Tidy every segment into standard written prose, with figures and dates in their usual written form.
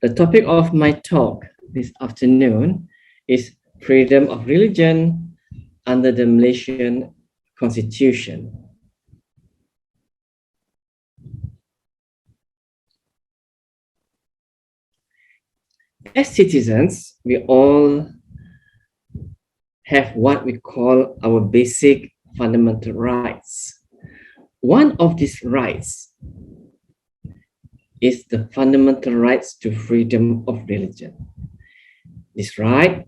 The topic of my talk this afternoon is freedom of religion under the Malaysian Constitution. As citizens, we all have what we call our basic fundamental rights. One of these rights is the fundamental rights to freedom of religion. This right,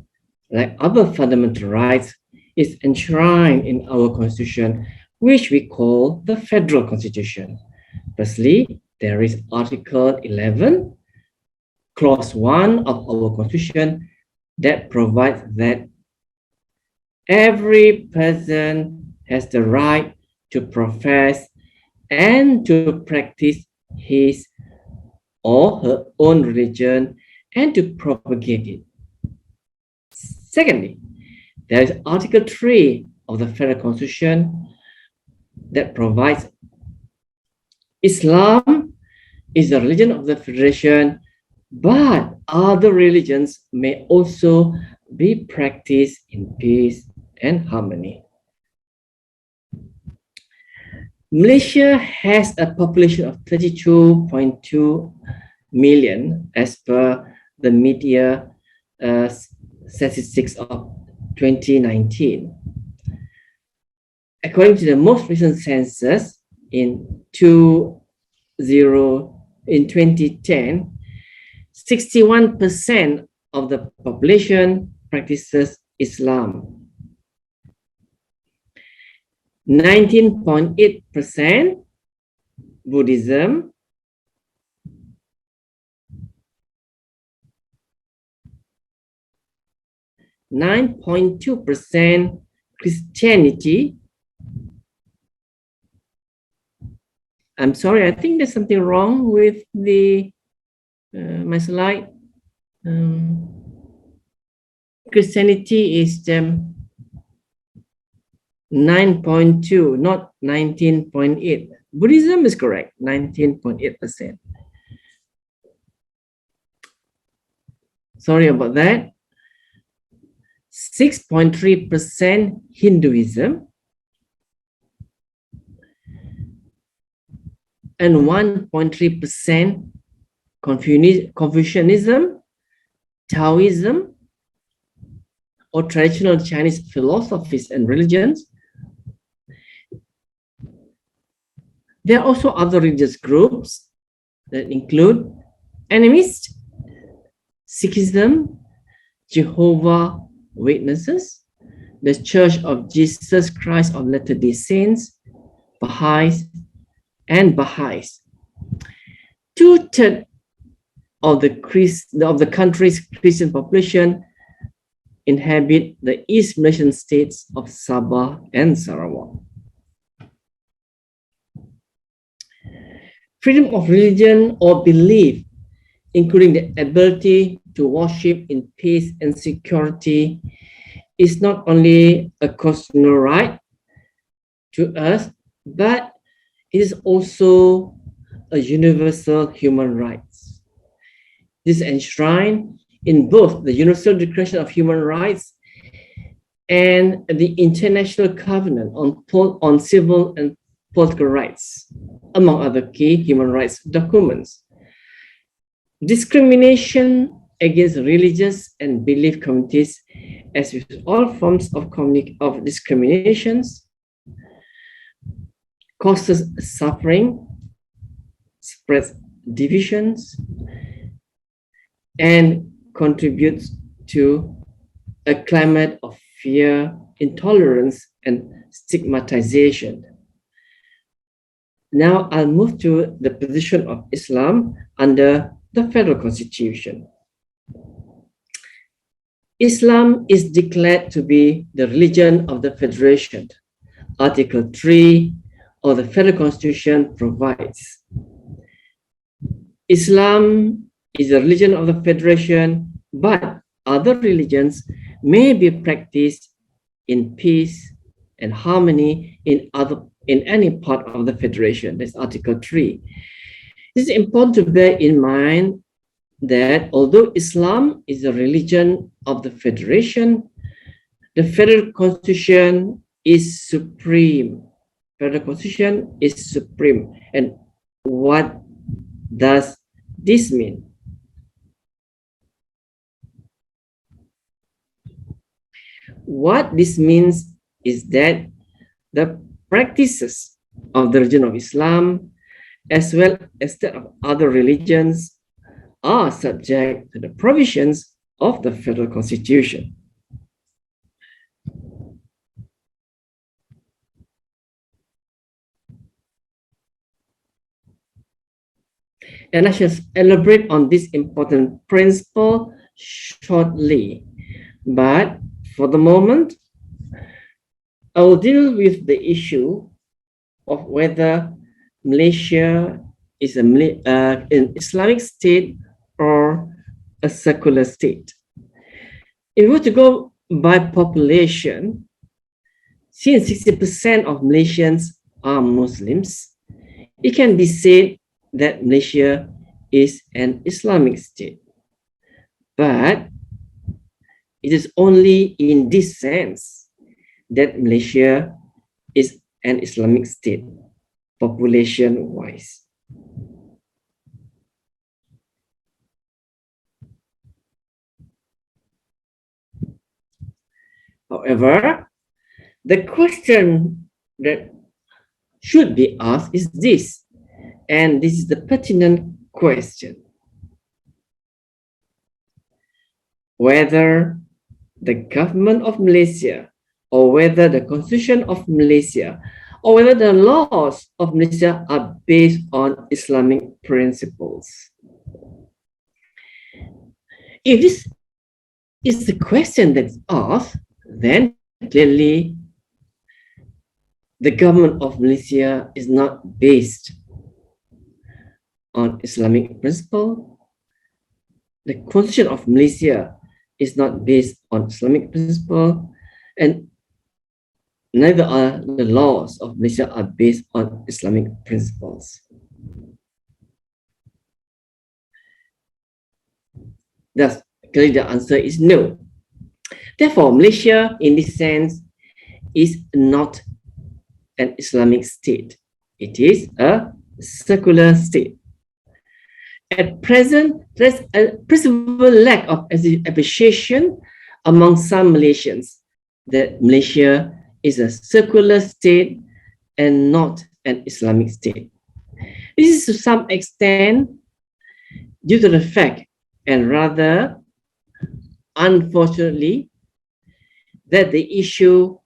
like other fundamental rights, is enshrined in our constitution, which we call the Federal Constitution. Firstly, there is Article 11, Clause 1 of our constitution that provides that every person has the right to profess and to practice his or her own religion and to propagate it. Secondly, there is Article 3 of the Federal Constitution that provides Islam is the religion of the Federation, but other religions may also be practiced in peace and harmony. Malaysia has a population of 32.2 million as per the media statistics of 2019. According to the most recent census in 2010, 61% of the population practices Islam. 19.8% Buddhism, 9.2% Christianity. I'm sorry, I think there's something wrong with the my slide. Christianity is 9.2, not 19.8. Buddhism is correct, 19.8%. Sorry about that. 6.3% Hinduism and 1.3% Confucianism, Taoism, or traditional Chinese philosophies and religions. There are also other religious groups that include animists, Sikhism, Jehovah's Witnesses, the Church of Jesus Christ of Latter-day Saints, Baha'is, and Baha'is. 2/3 of the country's Christian population inhabit the East Malaysian states of Sabah and Sarawak. Freedom of religion or belief, including the ability to worship in peace and security, is not only a constitutional right to us, but it is also a universal human right. This is enshrined in both the Universal Declaration of Human Rights and the International Covenant on Civil and Political Rights, among other key human rights documents. Discrimination against religious and belief communities, as with all forms of discriminations, causes suffering, spreads divisions, and contributes to a climate of fear, intolerance, and stigmatization. Now I'll move to the position of Islam under the Federal Constitution. Islam is declared to be the religion of the Federation. Article 3 of the Federal Constitution provides Islam is the religion of the Federation, but other religions may be practiced in peace and harmony in any part of the Federation. That's Article 3. It is important to bear in mind that although Islam is the religion of the Federation, the Federal Constitution is supreme. Federal Constitution is supreme. And what does this mean? What this means is that the practices of the religion of Islam, as well as that of other religions, are subject to the provisions of the Federal Constitution. And I shall elaborate on this important principle shortly. But for the moment, I will deal with the issue of whether Malaysia is an Islamic state or a secular state. If we were to go by population, since 60% of Malaysians are Muslims, it can be said that Malaysia is an Islamic state. But it is only in this sense that Malaysia is an Islamic state, population-wise. However, the question that should be asked is this, and this is the pertinent question: whether the government of Malaysia, or whether the Constitution of Malaysia, or whether the laws of Malaysia are based on Islamic principles. If this is the question that's asked, then clearly the government of Malaysia is not based on Islamic principle. The Constitution of Malaysia is not based on Islamic principle, and neither are the laws of Malaysia are based on Islamic principles. Thus, clearly the answer is no. Therefore, Malaysia, in this sense, is not an Islamic state. It is a secular state. At present, there's a principal lack of appreciation among some Malaysians that Malaysia is a secular state and not an Islamic state. This is to some extent due to the fact, and rather unfortunately, that the issue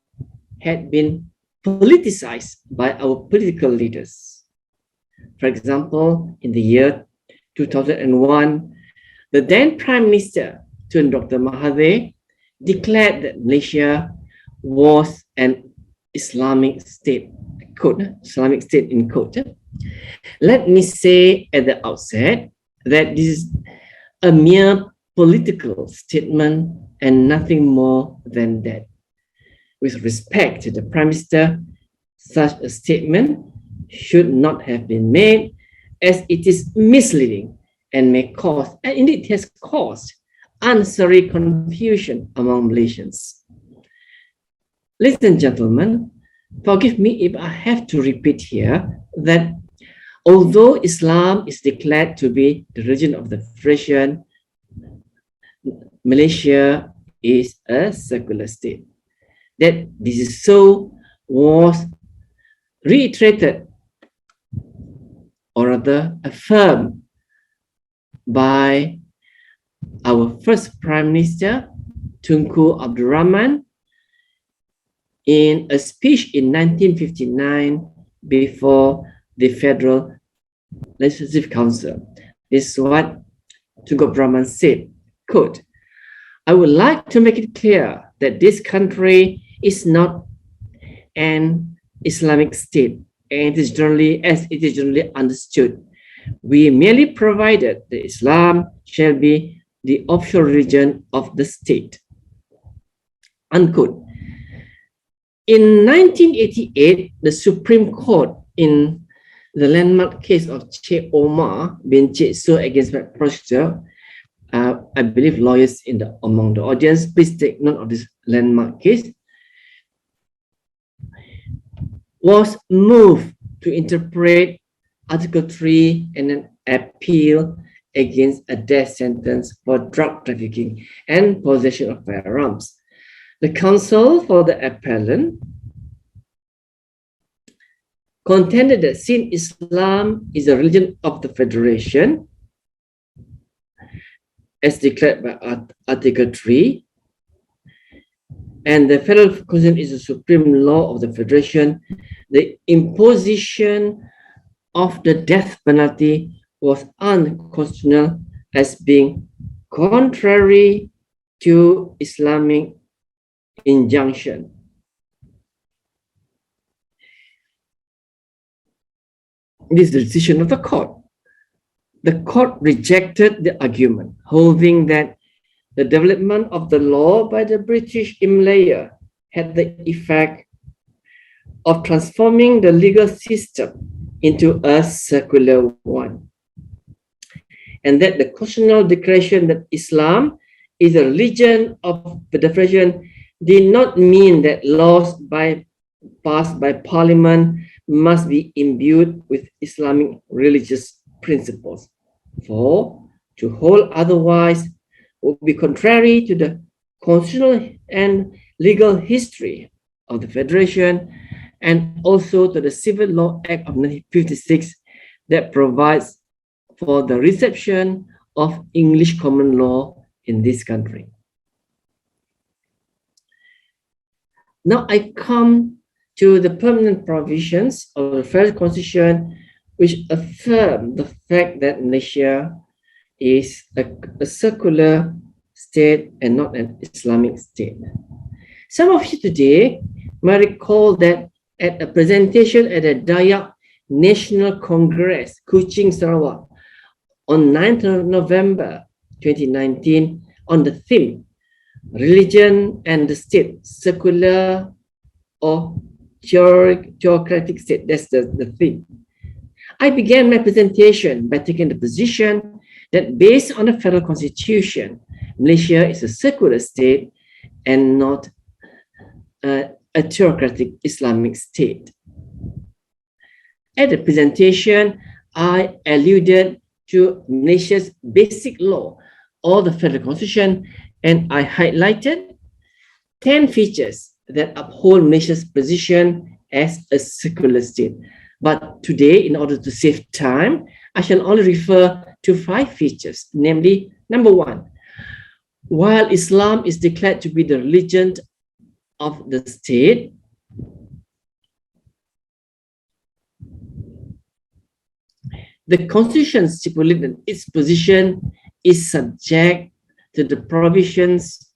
had been politicized by our political leaders. For example, in the year 2001, the then Prime Minister, Tun Dr. Mahathir, declared that Malaysia was an Islamic state, quote, Islamic state in quote. Let me say at the outset that this is a mere political statement and nothing more than that. With respect to the Prime Minister, such a statement should not have been made, as it is misleading and may cause, and indeed has caused, unnecessary confusion among Malaysians. Ladies and gentlemen, forgive me if I have to repeat here that although Islam is declared to be the religion of the Federation, Malaysia is a secular state. That this is so was reiterated, or rather affirmed, by our first Prime Minister, Tunku Abdul Rahman, in a speech in 1959 before the Federal Legislative Council. This is what Tunku Abdul Rahman said, quote, "I would like to make it clear that this country is not an Islamic state, and it is generally, as it is generally understood. We merely provided that Islam shall be the official religion of the state." Unquote. In 1988, the Supreme Court, in the landmark case of Cik Omar bin Cik So against Prosecutor, I believe lawyers among the audience, please take note of this landmark case, was moved to interpret Article 3 and an appeal against a death sentence for drug trafficking and possession of firearms. The counsel for the appellant contended that since Islam is a religion of the Federation, as declared by Article 3, and the Federal Constitution is the supreme law of the Federation, the imposition of the death penalty was unconstitutional as being contrary to Islamic injunction. This is the decision of the court. The court rejected the argument, holding that the development of the law by the British in Malaya had the effect of transforming the legal system into a secular one, and that the constitutional declaration that Islam is a religion of the Federation did not mean that laws passed by Parliament must be imbued with Islamic religious principles. For to hold otherwise would be contrary to the constitutional and legal history of the Federation, and also to the Civil Law Act of 1956 that provides for the reception of English common law in this country. Now I come to the permanent provisions of the Federal Constitution, which affirm the fact that Malaysia is a secular state and not an Islamic state. Some of you today might recall that at a presentation at the Dayak National Congress, Kuching, Sarawak, on 9th of November 2019, on the theme, Religion and the State, Secular or Theocratic State. That's the theme. I began my presentation by taking the position that based on the Federal Constitution, Malaysia is a secular state and not a theocratic Islamic state. At the presentation, I alluded to Malaysia's basic law or the Federal Constitution, and I highlighted 10 features that uphold Malaysia's position as a secular state. But today, in order to save time, I shall only refer to 5 features, namely, number 1, while Islam is declared to be the religion of the state, the Constitution stipulates that its position is subject to the provisions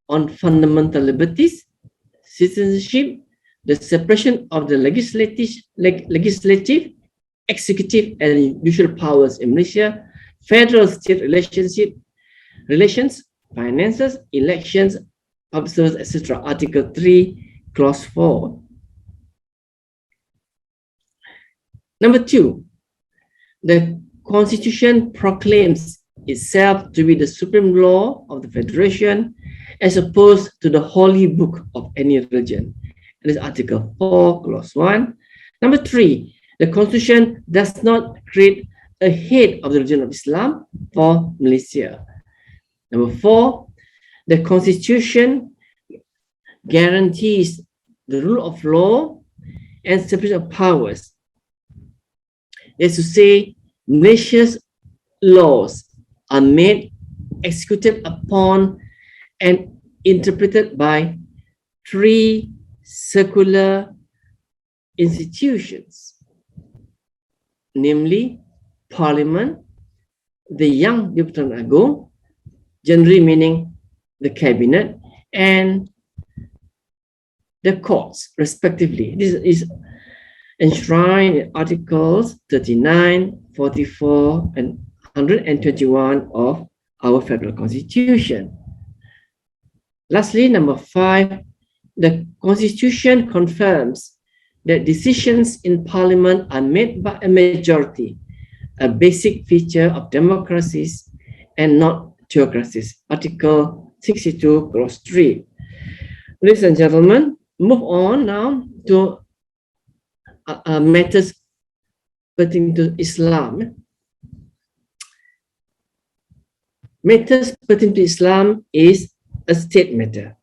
on fundamental liberties, citizenship, the separation of the legislative, executive, and judicial powers in Malaysia, federal-state relations, finances, elections, public service, etc. Article 3, Clause 4. Number 2, the Constitution proclaims itself to be the supreme law of the Federation as opposed to the holy book of any religion. That is Article 4, Clause 1. Number 3, the Constitution does not create a head of the religion of Islam for Malaysia. Number 4, the Constitution guarantees the rule of law and separation of powers. That is to say, Malaysia's laws are made, executed upon, and interpreted by 3 secular institutions, namely Parliament, the Yang Di-Pertuan Agong, generally meaning the Cabinet, and the courts, respectively. This is enshrined in Articles 39, 44, and 121 of our Federal Constitution. Lastly, number 5, the Constitution confirms that decisions in Parliament are made by a majority a basic feature of democracies and not theocracies. Article 62, clause 3. Ladies and gentlemen, move on now to matters pertaining to Islam. Matters pertaining to Islam is a state matter.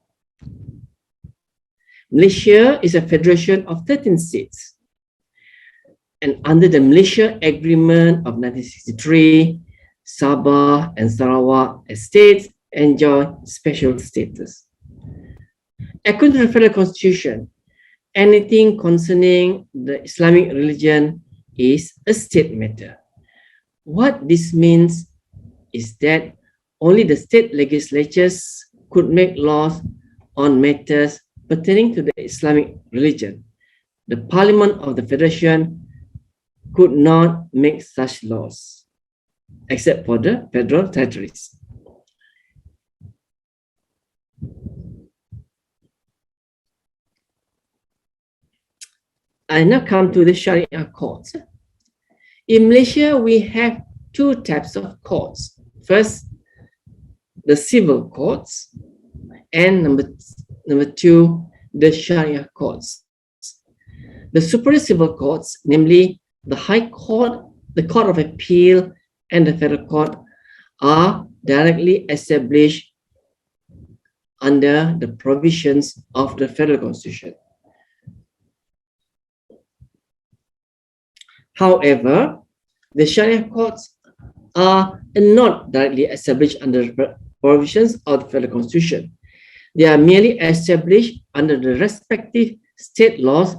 Malaysia is a federation of 13 states. And under the Malaysia Agreement of 1963, Sabah and Sarawak as states enjoy special status. According to the Federal Constitution, anything concerning the Islamic religion is a state matter. What this means is that only the state legislatures could make laws on matters pertaining to the Islamic religion. The Parliament of the Federation could not make such laws, except for the federal territories. I now come to the Sharia courts. In Malaysia, we have two types of courts. First, the civil courts, and number two, the Sharia courts. The superior civil courts, namely the High Court, the Court of Appeal, and the Federal Court, are directly established under the provisions of the Federal Constitution. However, the Sharia courts are not directly established under the provisions of the Federal Constitution. They are merely established under the respective state laws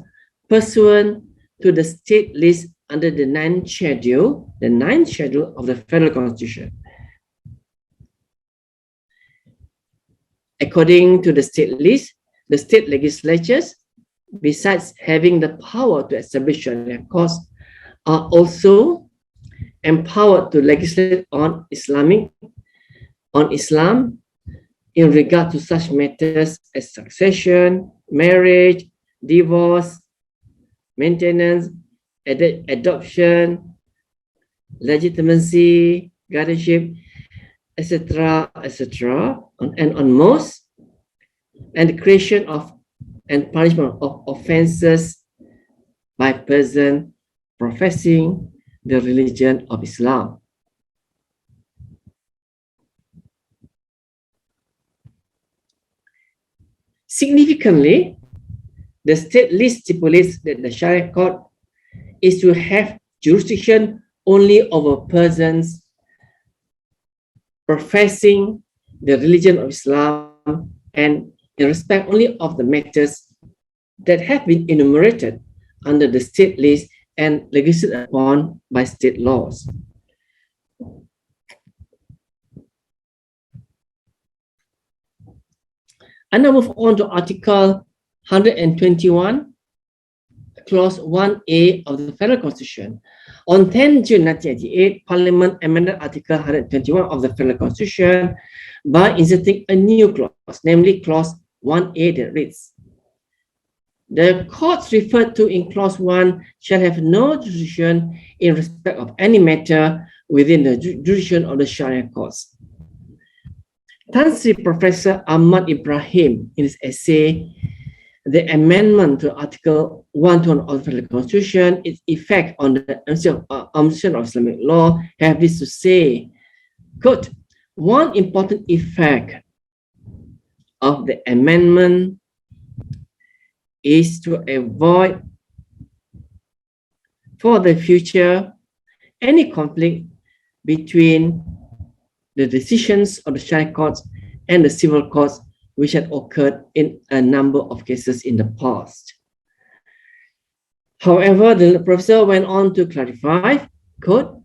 pursuant to the state list under the ninth schedule of the Federal Constitution. According to the state list, the state legislatures, besides having the power to establish Sharia courts, are also empowered to legislate on Islam in regard to such matters as succession, marriage, divorce, maintenance, adoption, legitimacy, guardianship, etc., etc., and on most, and the creation of and punishment of offenses by person professing the religion of Islam. Significantly, the state list stipulates that the Sharia court is to have jurisdiction only over persons professing the religion of Islam and in respect only of the matters that have been enumerated under the state list and legislated upon by state laws. I now move on to Article 121, Clause 1A of the Federal Constitution. On 10 June 1988, Parliament amended Article 121 of the Federal Constitution by inserting a new clause, namely Clause 1A that reads, "The courts referred to in Clause 1 shall have no jurisdiction in respect of any matter within the jurisdiction of the Sharia courts." Tan Sri Professor Ahmad Ibrahim, in his essay, "The Amendment to Article 121 of the Federal Constitution, its effect on the administration of Islamic law," have this to say, quote, "One important effect of the amendment is to avoid for the future any conflict between the decisions of the Sharia courts and the civil courts which had occurred in a number of cases in the past." However, the professor went on to clarify, quote,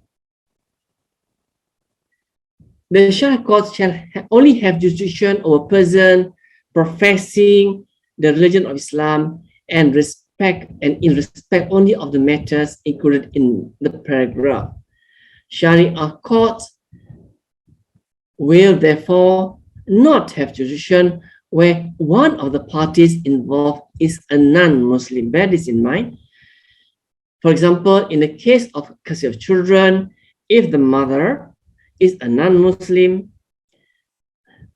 "The Sharia courts shall only have jurisdiction over a person professing the religion of Islam and in respect only of the matters included in the paragraph. Sharia courts will therefore not have jurisdiction where one of the parties involved is a non-Muslim." Bear this in mind. For example, in the case of custody of children, if the mother is a non-Muslim,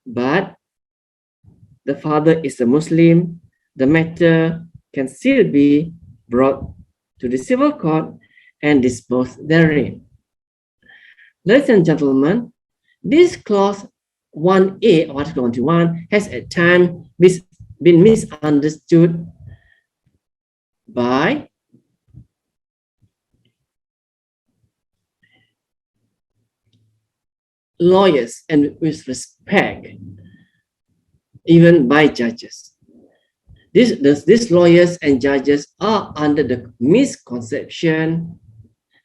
but the father is a Muslim, the matter can still be brought to the civil court and disposed therein. Ladies and gentlemen, this clause 1A of Article 21 has at times been misunderstood by lawyers and with respect, even by judges. These lawyers and judges are under the misconception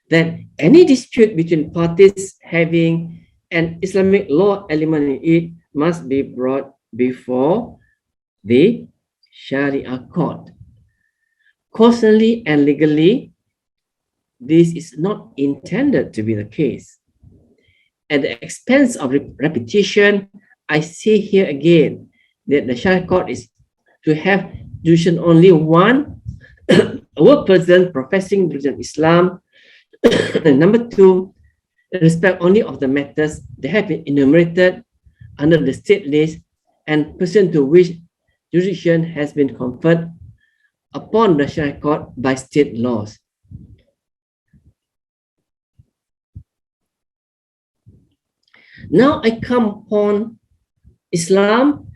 that any dispute between parties having an Islamic law element in it must be brought before the Sharia court. Constitutionally and legally, this is not intended to be the case. At the expense of repetition, I say here again that the Sharia court is to have jurisdiction only one person professing religion Islam, and number two, respect only of the matters that have been enumerated under the state list and pursuant to which jurisdiction has been conferred upon the Sharia court by state laws. Now I come upon Islam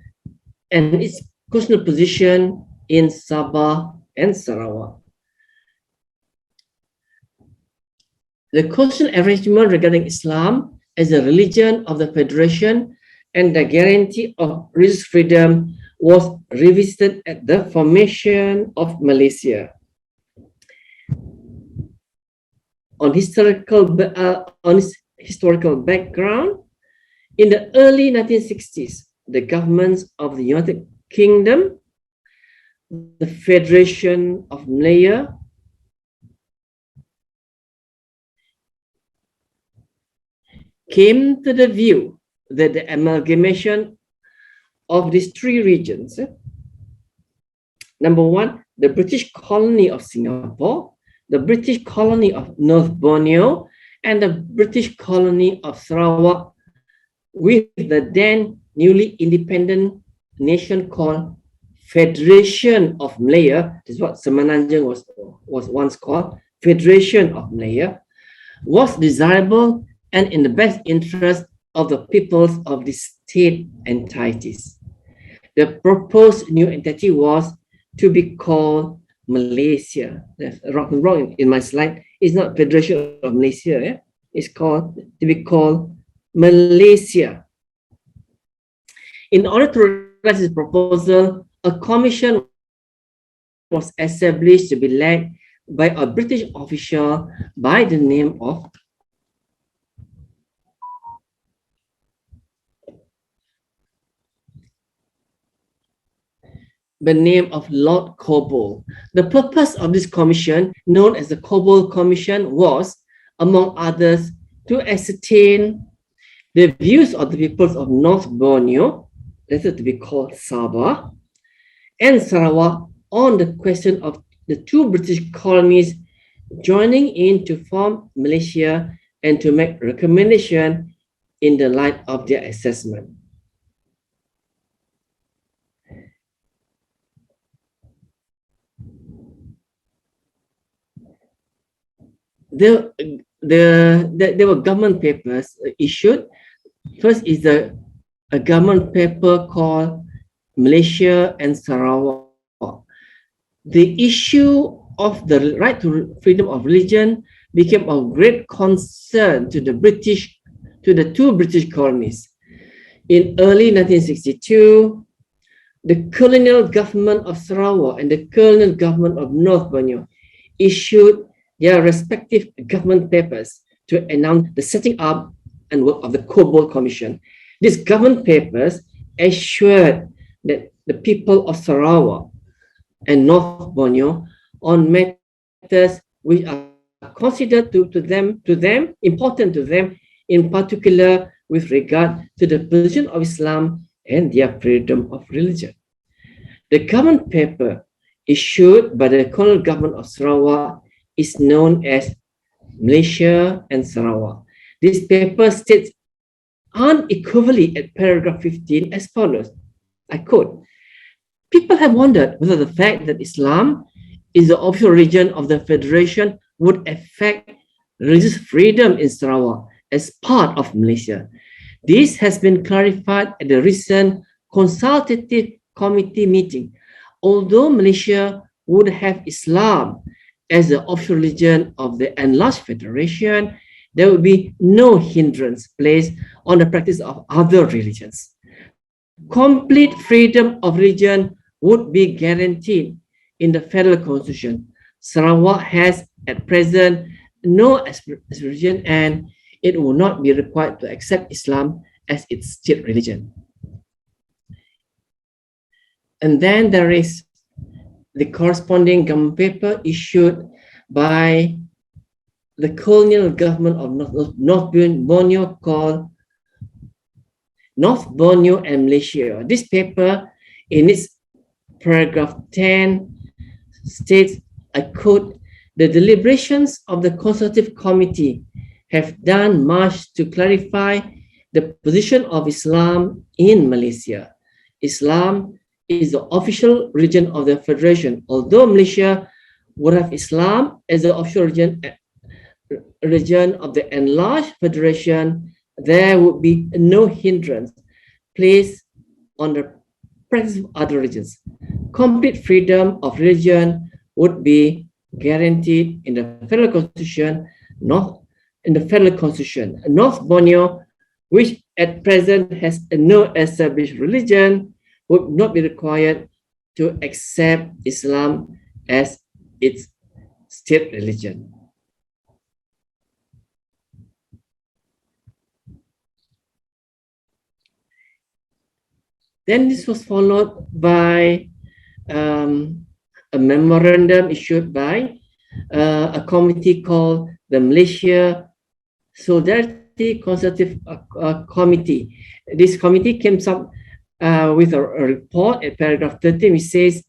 and its constitutional position in Sabah and Sarawak. The constitutional arrangement regarding Islam as a religion of the Federation and the guarantee of religious freedom was revisited at the formation of Malaysia. On its historical background, in the early 1960s, the governments of the United Kingdom, the Federation of Malaya, came to the view that the amalgamation of these three regions, number one, the British colony of Singapore, the British colony of North Borneo, and the British colony of Sarawak, with the then newly independent nation called Federation of Malaya, this is what Semenanjung was once called, Federation of Malaya, was desirable and in the best interest of the peoples of the state entities. The proposed new entity was to be called Malaysia. That's wrong in my slide. It's not Federation of Malaysia. Yeah? It's called to be called Malaysia. In order to realize this proposal, a commission was established to be led by a British official by the name of Lord Coble. The purpose of this commission, known as the Coble Commission, was, among others, to ascertain the views of the peoples of North Borneo, later to be called Sabah, and Sarawak on the question of the two British colonies joining in to form Malaysia and to make recommendation in the light of their assessment. There were government papers issued. First is a government paper called Malaysia and Sarawak. The issue of the right to freedom of religion became of great concern to the two British colonies. In early 1962, the colonial government of Sarawak and the colonial government of North Borneo issued their respective government papers to announce the setting up and work of the Coble Commission. These government papers assured that the people of Sarawak and North Borneo on matters which are considered important to them, in particular with regard to the position of Islam and their freedom of religion. The government paper issued by the colonial government of Sarawak is known as Malaysia and Sarawak. This paper states unequivocally at paragraph 15 as follows. I quote, "People have wondered whether the fact that Islam is the official religion of the Federation would affect religious freedom in Sarawak as part of Malaysia. This has been clarified at the recent consultative committee meeting. Although Malaysia would have Islam as the official religion of the enlarged Federation, there would be no hindrance placed on the practice of other religions. Complete freedom of religion would be guaranteed in the federal constitution. Sarawak has at present no religion and it will not be required to accept Islam as its state religion." And then there is the corresponding government paper issued by the colonial government of North Borneo called North Borneo and Malaysia. This paper, in its paragraph 10, states, I quote, "The deliberations of the Consultative Committee have done much to clarify the position of Islam in Malaysia. Islam is the official religion of the Federation. Although Malaysia would have Islam as the official religion of the enlarged Federation, there would be no hindrance placed on the practice of other religions. Complete freedom of religion would be guaranteed in the federal constitution, North Borneo, which at present has no established religion, would not be required to accept Islam as its state religion." Then this was followed by a memorandum issued by a committee called the Malaysia Solidarity Consultative Committee. This committee came up with a report at paragraph 13, which says,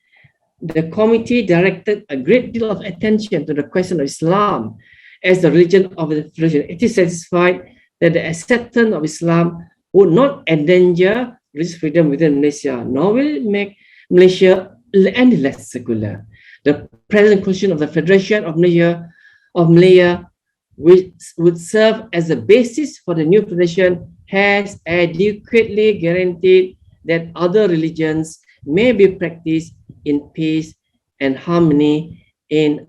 "The committee directed a great deal of attention to the question of Islam as the religion of the Federation. It is satisfied that the acceptance of Islam would not endanger religious freedom within Malaysia, nor will it make Malaysia any less secular. The present constitution of the Federation of Malaya, which would serve as the basis for the new federation, has adequately guaranteed that other religions may be practiced in peace and harmony in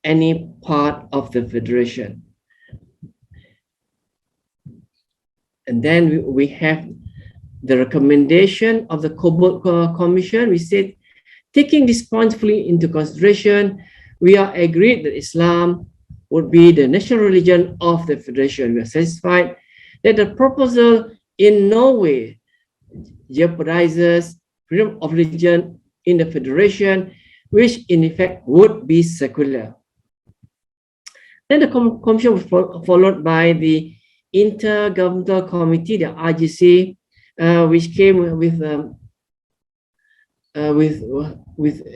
any part of the Federation." And then we have the recommendation of the Commission. We said, "Taking this point fully into consideration, we are agreed that Islam would be the national religion of the Federation. We are satisfied that the proposal in no way jeopardizes freedom of religion in the Federation, which in effect would be secular." Then the Commission was followed by the Intergovernmental Committee, the RGC, which came with a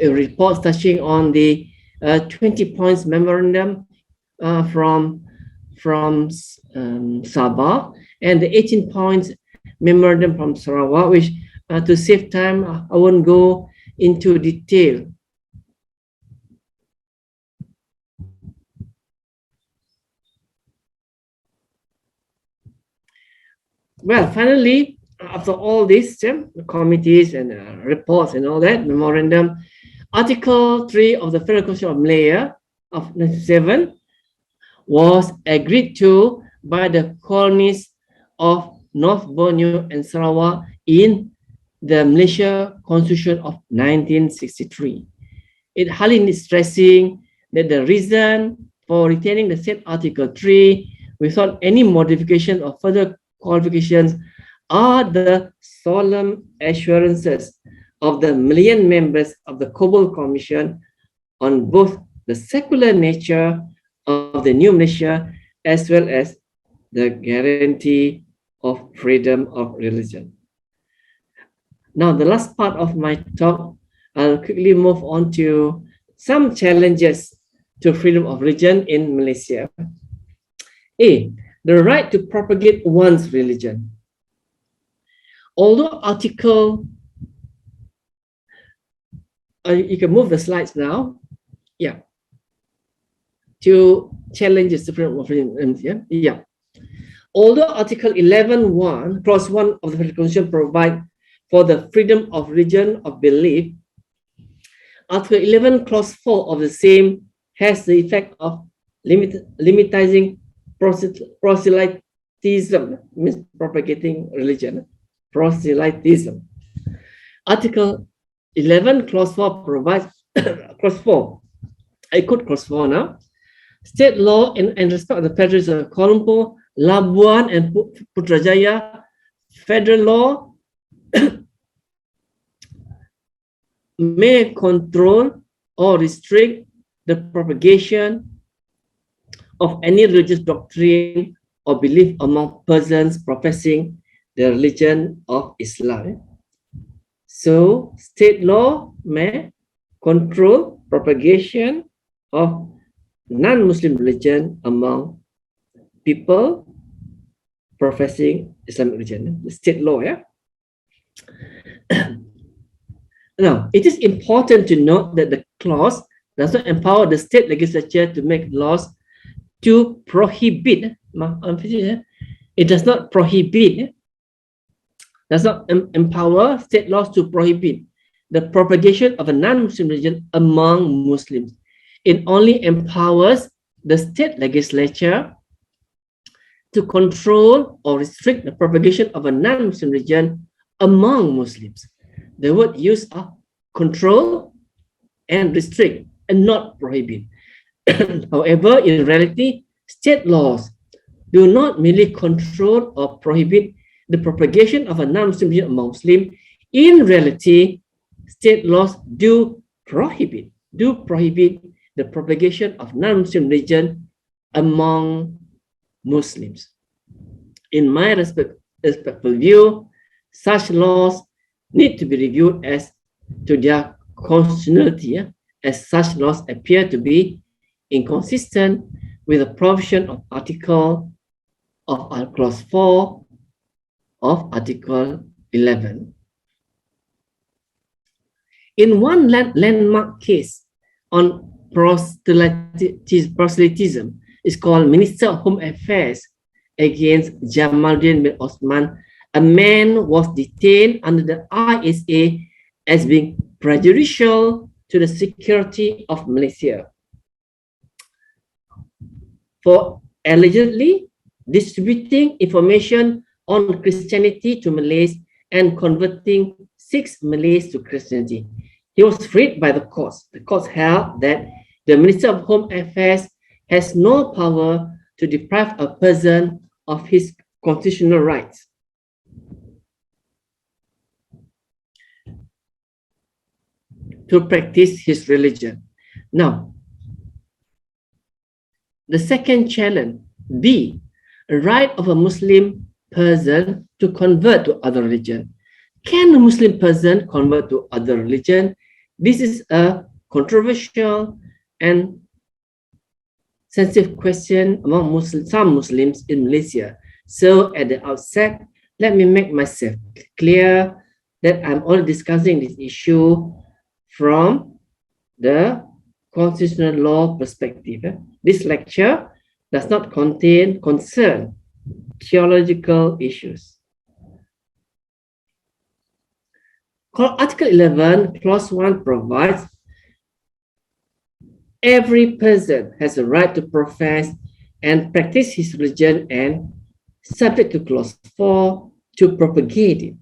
report touching on the 20 points memorandum from Sabah and the 18 points memorandum from Sarawak, which to save time, I won't go into detail. Well, finally, after all these committees and reports and all that, memorandum, Article 3 of the Federal Constitution of Malaya of 1997 was agreed to by the colonies of North Borneo and Sarawak in the Malaysia Constitution of 1963. It highly needs stressing that the reason for retaining the said Article 3 without any modification or further qualifications are the solemn assurances of the Malayan members of the Cobble Commission on both the secular nature of the new Malaysia as well as the guarantee of freedom of religion. Now, the last part of my talk, I'll quickly move on to some challenges to freedom of religion in Malaysia. A, the right to propagate one's religion. Although article, you can move the slides now. Yeah. To challenge the Supreme Court. Yeah. Although Article 11(1), Clause 1 of the Federal Constitution provide for the freedom of religion of belief, Article 11, Clause 4 of the same has the effect of limiting proselytism, means propagating religion. Proselytism. Article 11, Clause 4 provides, Clause 4, I quote Clause 4 now. State law in respect of the territories of Kuala Lumpur, Labuan, and Putrajaya, federal law may control or restrict the propagation of any religious doctrine or belief among persons professing the religion of Islam. So, state law may control propagation of non-Muslim religion among people professing Islamic religion. The state law, yeah? Now, it is important to note that the clause does not empower the state legislature to make laws to prohibit, it does not prohibit, does not empower state laws to prohibit the propagation of a non-Muslim religion among Muslims. It only empowers the state legislature to control or restrict the propagation of a non-Muslim religion among Muslims. The word used are control and restrict and not prohibit. However, in reality, state laws do not merely control or prohibit the propagation of a non-Muslim religion among Muslims. In reality, state laws do prohibit the propagation of non-Muslim religion among Muslims. In my respectful view, such laws need to be reviewed as to their constitutionality, as such laws appear to be inconsistent with the provision of Clause 4 of Article 11. In one landmark case on proselytism, is called Minister of Home Affairs against Jamaluddin bin Osman, a man was detained under the ISA as being prejudicial to the security of Malaysia for allegedly distributing information on Christianity to Malays and converting 6 Malays to Christianity. He was freed by the courts. The courts held that the Minister of Home Affairs has no power to deprive a person of his constitutional rights. To practice his religion. Now, the second challenge, B, a right of a Muslim person to convert to other religion. Can a Muslim person convert to other religion? This is a controversial and sensitive question among some Muslims in Malaysia. So at the outset, let me make myself clear that I'm only discussing this issue from the constitutional law perspective. This lecture does not concern theological issues. Article 11, Clause 1 provides every person has a right to profess and practice his religion and, subject to Clause 4, to propagate it.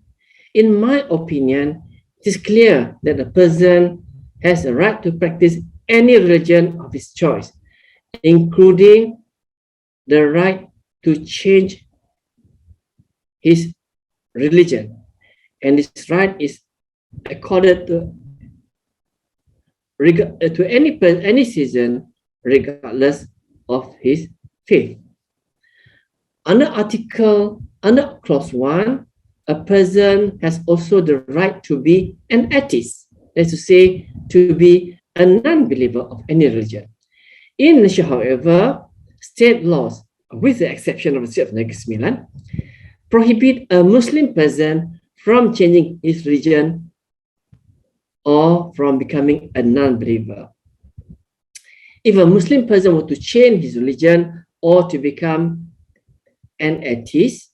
In my opinion, it is clear that a person has a right to practice any religion of his choice, including the right to change his religion. And this right is accorded to any citizen, regardless of his faith. Under Clause 1, a person has also the right to be an atheist, that is to say, to be a non-believer of any religion. In Malaysia, however, state laws with the exception of the state of Negeri Sembilan, prohibit a Muslim person from changing his religion or from becoming a non-believer. If a Muslim person were to change his religion or to become an atheist,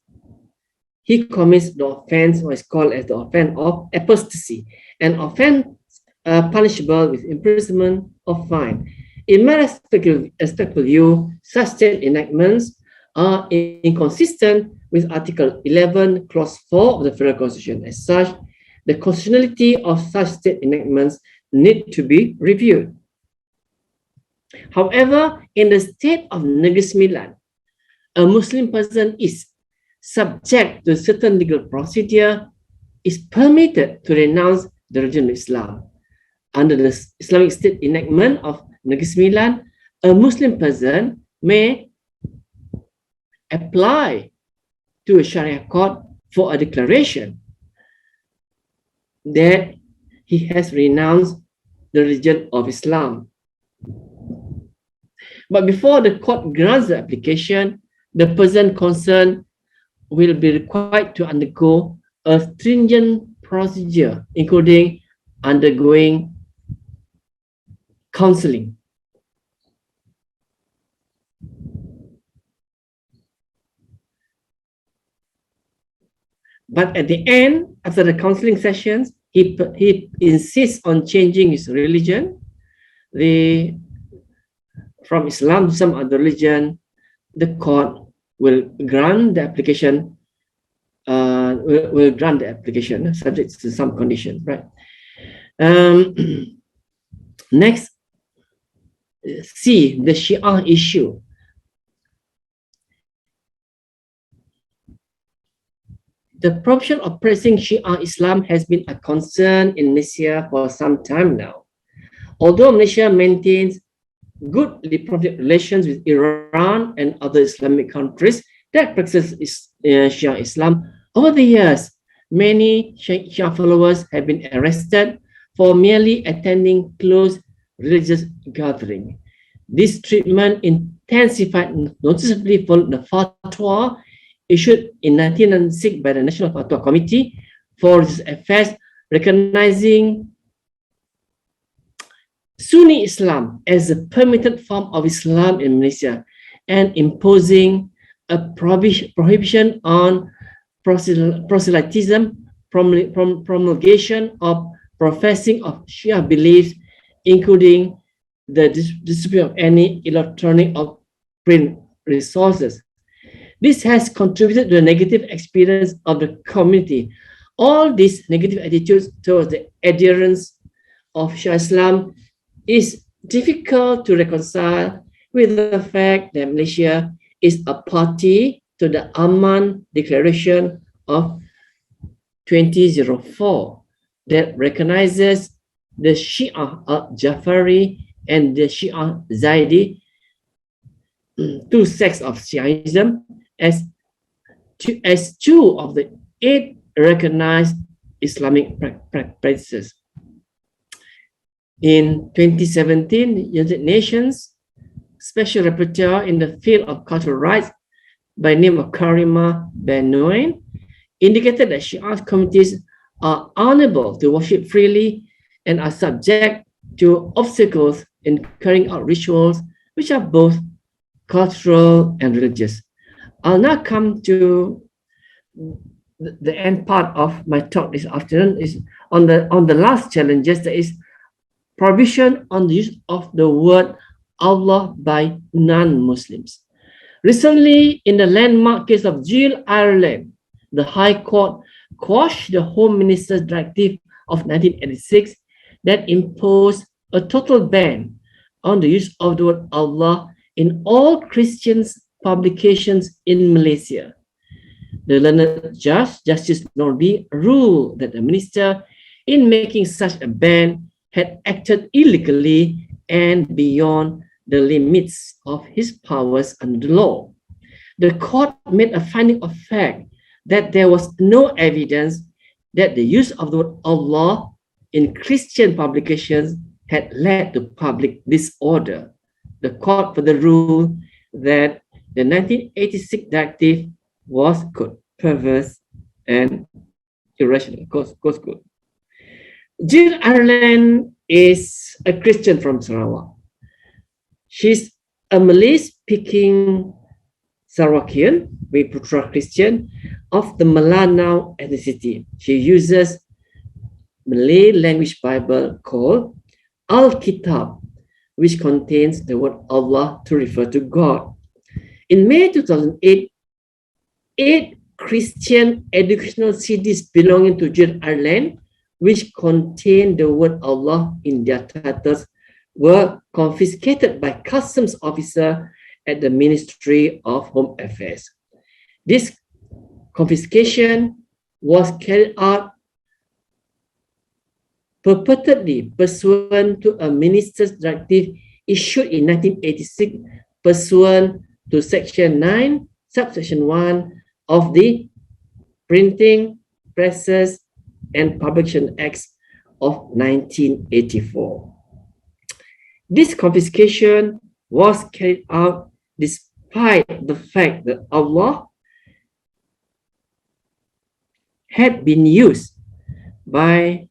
he commits the offense, what is called as the offense of apostasy, an offense punishable with imprisonment or fine. In my respectful view, such state enactments are inconsistent with Article 11, Clause 4 of the Federal Constitution. As such, the constitutionality of such state enactments need to be reviewed. However, in the state of Negeri Sembilan, a Muslim person is subject to certain legal procedure, is permitted to renounce the religion of Islam. Under the Islamic State enactment of Negeri Sembilan, a Muslim person may apply to a Sharia court for a declaration that he has renounced the religion of Islam. But before the court grants the application, the person concerned will be required to undergo a stringent procedure, including undergoing counseling. But at the end, after the counseling sessions, he insists on changing his religion, from Islam to some other religion. The court will grant the application, will grant the application subject to some conditions, right? Next, C, the Shia issue. The provision of praising Shia Islam has been a concern in Malaysia for some time now. Although Malaysia maintains good diplomatic relations with Iran and other Islamic countries that practice Shia Islam, over the years, many Shia followers have been arrested for merely attending close religious gatherings. This treatment intensified noticeably following the fatwa issued in 1996 by the National Fatwa Committee for Religious Affairs, recognizing Sunni Islam as a permitted form of Islam in Malaysia and imposing a prohibition on proselytism, promulgation of professing of Shia beliefs, including the distribution of any electronic or print resources. This has contributed to the negative experience of the community. All these negative attitudes towards the adherence of Shia Islam is difficult to reconcile with the fact that Malaysia is a party to the Amman Declaration of 2004 that recognizes the Shia al-Jafari and the Shia Zaidi, two sects of Shiaism, as two of the 8 recognized Islamic practices. In 2017, the United Nations Special Rapporteur in the field of cultural rights by name of Karima Benoin indicated that Shia communities are unable to worship freely and are subject to obstacles in carrying out rituals which are both cultural and religious. I'll now come to the end part of my talk this afternoon. Is on the last challenges. There is prohibition on the use of the word Allah by non-Muslims. Recently, in the landmark case of Johol, Ireland, the High Court quashed the Home Minister's Directive of 1986 that imposed a total ban on the use of the word Allah in all Christian publications in Malaysia. The learned judge, Justice Norby, ruled that the minister, in making such a ban, had acted illegally and beyond the limits of his powers under the law. The court made a finding of fact that there was no evidence that the use of the word Allah in Christian publications had led to public disorder. The court further ruled that the 1986 directive was good, perverse, and irrational. Goes good. Jill Ireland is a Christian from Sarawak. She's a Malay-speaking Sarawakian, Putra Christian, of the Melanau ethnicity. She uses Malay language Bible called Al-Kitab, which contains the word Allah to refer to God. In May 2008, 8 Christian educational CDs belonging to Jill Ireland, which contain the word Allah in their titles, were confiscated by customs officer at the Ministry of Home Affairs. This confiscation was carried out purportedly pursuant to a minister's directive issued in 1986 pursuant to Section 9, Subsection 1 of the Printing, Presses and Publication Acts of 1984. This confiscation was carried out despite the fact that Allah had been used by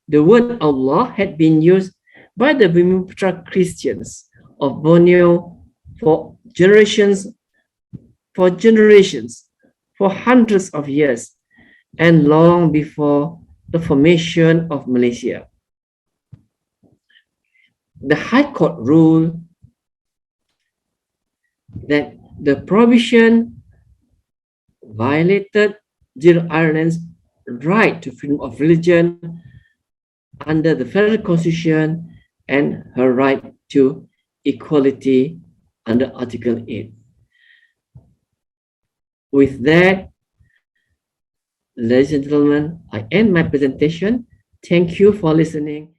the word Allah had been used by the Bumiputra Christians of Borneo for generations, for hundreds of years, and long before the formation of Malaysia. The High Court ruled that the provision violated Jill Ireland's right to freedom of religion under the Federal Constitution and her right to equality under Article 8. With that, ladies and gentlemen, I end my presentation. Thank you for listening.